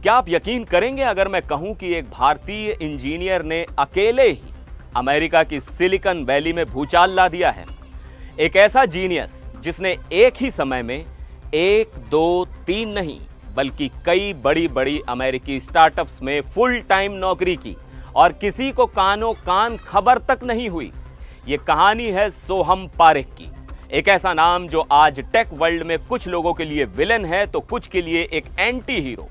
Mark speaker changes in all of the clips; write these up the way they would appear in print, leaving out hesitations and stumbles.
Speaker 1: क्या आप यकीन करेंगे अगर मैं कहूं कि एक भारतीय इंजीनियर ने अकेले ही अमेरिका की सिलिकॉन वैली में भूचाल ला दिया है। एक ऐसा जीनियस जिसने एक ही समय में 1, 2, 3 नहीं बल्कि कई बड़ी बड़ी अमेरिकी स्टार्टअप्स में फुल टाइम नौकरी की और किसी को कानों कान खबर तक नहीं हुई। ये कहानी है सोहम पारेख की। एक ऐसा नाम जो आज टेक वर्ल्ड में कुछ लोगों के लिए विलन है तो कुछ के लिए एक एंटी हीरो।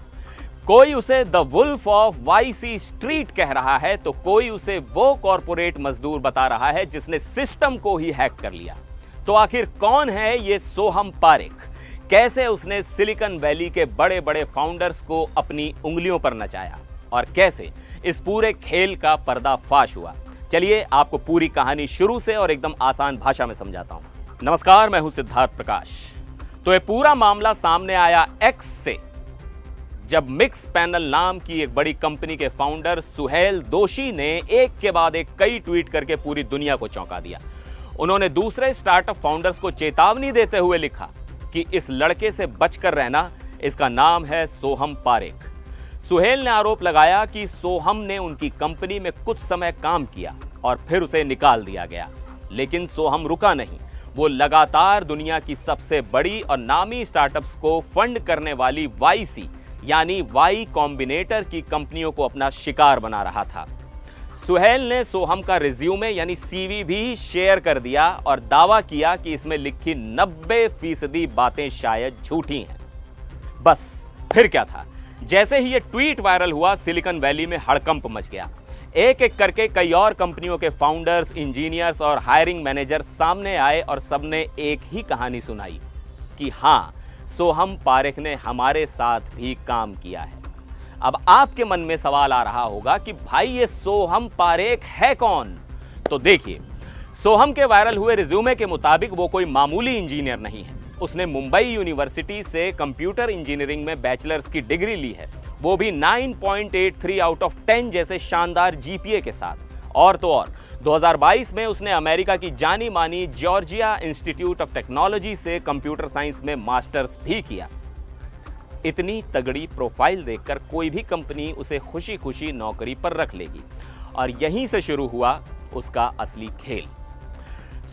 Speaker 1: कोई उसे the wolf of Wall street कह रहा है तो कोई उसे वो कॉरपोरेट मजदूर बता रहा है जिसने सिस्टम को ही हैक कर लिया। तो आखिर कौन है ये सोहम पारेख? कैसे उसने सिलिकॉन वैली के बड़े बड़े फाउंडर्स को अपनी उंगलियों पर नचाया और कैसे इस पूरे खेल का पर्दाफाश हुआ? चलिए आपको पूरी कहानी शुरू से और एकदम आसान भाषा में समझाता हूं। नमस्कार, मैं हूं सिद्धार्थ प्रकाश। तो ये पूरा मामला सामने आया एक्स से, जब मिक्स पैनल नाम की एक बड़ी कंपनी के फाउंडर सुहेल दोशी ने एक के बाद एक कई ट्वीट करके पूरी दुनिया को चौंका दिया। उन्होंने दूसरे स्टार्टअप फाउंडर्स को चेतावनी देते हुए लिखा कि इस लड़के से बचकर रहना, इसका नाम है सोहम पारेख। सुहेल ने आरोप लगाया कि सोहम ने उनकी कंपनी में कुछ समय काम किया और फिर उसे निकाल दिया गया। लेकिन सोहम रुका नहीं, वो लगातार दुनिया की सबसे बड़ी और नामी स्टार्टअप्स को फंड करने वाली वाईसी यानी वाई कॉम्बिनेटर की कंपनियों को अपना शिकार बना रहा था। सुहेल ने सोहम का रिज्यूमे यानी सीवी भी शेयर कर दिया और दावा किया कि इसमें लिखी 90% बातें शायद झूठी हैं। बस फिर क्या था, जैसे ही ये ट्वीट वायरल हुआ सिलिकॉन वैली में हड़कंप मच गया। एक एक करके कई और कंपनियों के फाउंडर्स, इंजीनियर्स और हायरिंग मैनेजर सामने आए और सबने एक ही कहानी सुनाई कि हाँ, सोहम पारेख ने हमारे साथ भी काम किया है। अब आपके मन में सवाल आ रहा होगा कि भाई ये सोहम पारेख है कौन? तो देखिए, सोहम के वायरल हुए रिज्यूमे के मुताबिक वो कोई मामूली इंजीनियर नहीं है। उसने मुंबई यूनिवर्सिटी से कंप्यूटर इंजीनियरिंग में बैचलर्स की डिग्री ली है, वो भी 9.83 आउट ऑफ 10 जैसे शानदार जीपीए के साथ। और तो और 2022 में उसने अमेरिका की जानी मानी जॉर्जिया इंस्टीट्यूट ऑफ टेक्नोलॉजी से कंप्यूटर साइंस में मास्टर्स भी किया। इतनी तगड़ी प्रोफाइल देखकर कोई भी कंपनी उसे खुशी खुशी नौकरी पर रख लेगी और यहीं से शुरू हुआ उसका असली खेल।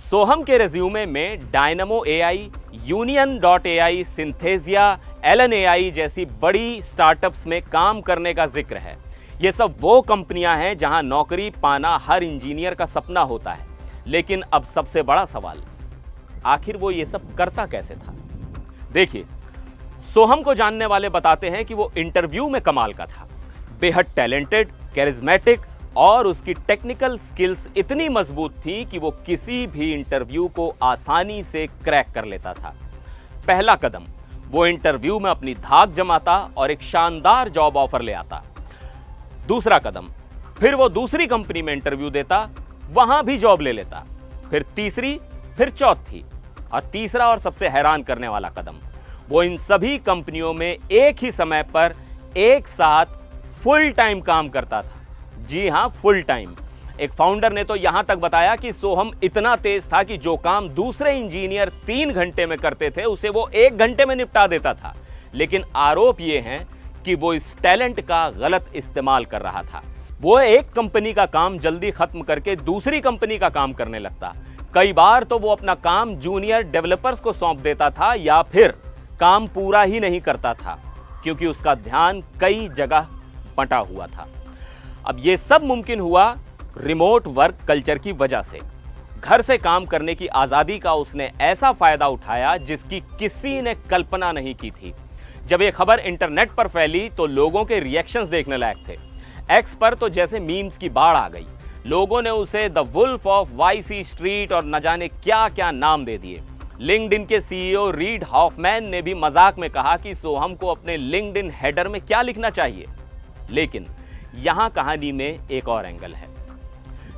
Speaker 1: सोहम के रिज्यूमे में Dynamo AI, Union AI, Synthesia, Allen AI जैसी बड़ी स्टार्टअप्स में काम करने का जिक्र है। ये सब वो कंपनियां हैं जहां नौकरी पाना हर इंजीनियर का सपना होता है। लेकिन अब सबसे बड़ा सवाल, आखिर वो ये सब करता कैसे था? देखिए, सोहम को जानने वाले बताते हैं कि वो इंटरव्यू में कमाल का था, बेहद टैलेंटेड, कैरिज्मेटिक और उसकी टेक्निकल स्किल्स इतनी मजबूत थी कि वो किसी भी इंटरव्यू को आसानी से क्रैक कर लेता था। पहला कदम, वो इंटरव्यू में अपनी धाक जमाता और एक शानदार जॉब ऑफर ले आता। दूसरा कदम, फिर वो दूसरी कंपनी में इंटरव्यू देता, वहां भी जॉब ले लेता। फिर तीसरी, फिर चौथी और तीसरा और सबसे हैरान करने वाला कदम, वो इन सभी कंपनियों में एक ही समय पर एक साथ फुल टाइम काम करता था। जी हां, फुल टाइम। एक फाउंडर ने तो यहां तक बताया कि सोहम इतना तेज था कि जो काम दूसरे इंजीनियर 3 घंटे में करते थे उसे वो 1 घंटे में निपटा देता था। लेकिन आरोप ये है कि वो इस टैलेंट का गलत इस्तेमाल कर रहा था। वो एक कंपनी का काम जल्दी खत्म करके दूसरी कंपनी का काम करने लगता। कई बार तो वो अपना काम जूनियर डेवलपर्स को सौंप देता था या फिर काम पूरा ही नहीं करता था क्योंकि उसका ध्यान कई जगह बंटा हुआ था। अब ये सब मुमकिन हुआ रिमोट वर्क कल्चर की वजह से। घर से काम करने की आज़ादी का उसने ऐसा फायदा उठाया जिसकी किसी ने कल्पना नहीं की थी। जब ये खबर इंटरनेट पर फैली तो लोगों के रिएक्शंस देखने लायक थे। एक्स पर तो जैसे मीम्स की बाढ़ आ गई। लोगों ने उसे the wolf of Wall street और न जाने क्या क्या नाम दे दिए। लिंक्डइन के सीईओ रीड हॉफमैन ने भी मजाक में कहा कि सोहम को अपने लिंक्डइन हेडर में क्या लिखना चाहिए। लेकिन यहां कहानी में एक और एंगल है।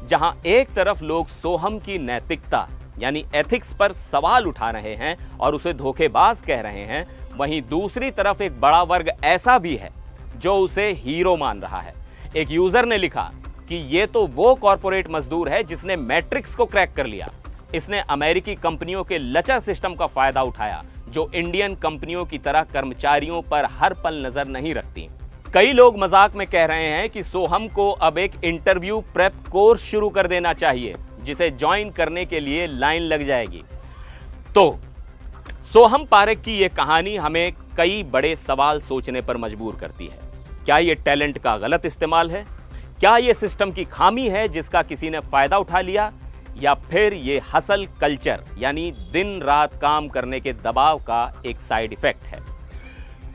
Speaker 1: जहां एक तरफ लोग सोहम की नैतिकता यानी एथिक्स पर सवाल उठा रहे हैं और उसे धोखेबाज कह रहे हैं, वहीं दूसरी तरफ एक बड़ा वर्ग ऐसा भी है जो उसे हीरो मान रहा है। एक यूजर ने लिखा कि ये तो वो कॉर्पोरेट मजदूर है जिसने मैट्रिक्स को क्रैक कर लिया। इसने अमेरिकी कंपनियों के लचर सिस्टम का फायदा उठाया जो इंडियन कंपनियों की तरह कर्मचारियों पर हर पल नजर नहीं रखती। कई लोग मजाक में कह रहे हैं कि सोहम को अब एक इंटरव्यू प्रेप कोर्स शुरू कर देना चाहिए, जिसे ज्वाइन करने के लिए लाइन लग जाएगी। तो सोहम पारेख की यह कहानी हमें कई बड़े सवाल सोचने पर मजबूर करती है। क्या यह टैलेंट का गलत इस्तेमाल है? क्या यह सिस्टम की खामी है जिसका किसी ने फायदा उठा लिया? या फिर यह हसल कल्चर यानी दिन रात काम करने के दबाव का एक साइड इफेक्ट है?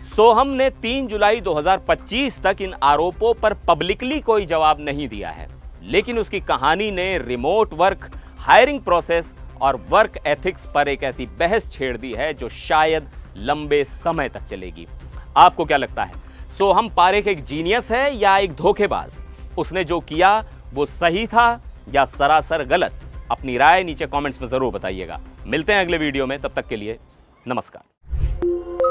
Speaker 1: सोहम ने 3 जुलाई 2025 तक इन आरोपों पर पब्लिकली कोई जवाब नहीं दिया है, लेकिन उसकी कहानी ने रिमोट वर्क, हायरिंग प्रोसेस और वर्क एथिक्स पर एक ऐसी बहस छेड़ दी है जो शायद लंबे समय तक चलेगी। आपको क्या लगता है, सोहम पारेख एक जीनियस है या एक धोखेबाज? उसने जो किया वो सही था या सरासर गलत? अपनी राय नीचे कमेंट्स में जरूर बताइएगा। मिलते हैं अगले वीडियो में, तब तक के लिए नमस्कार।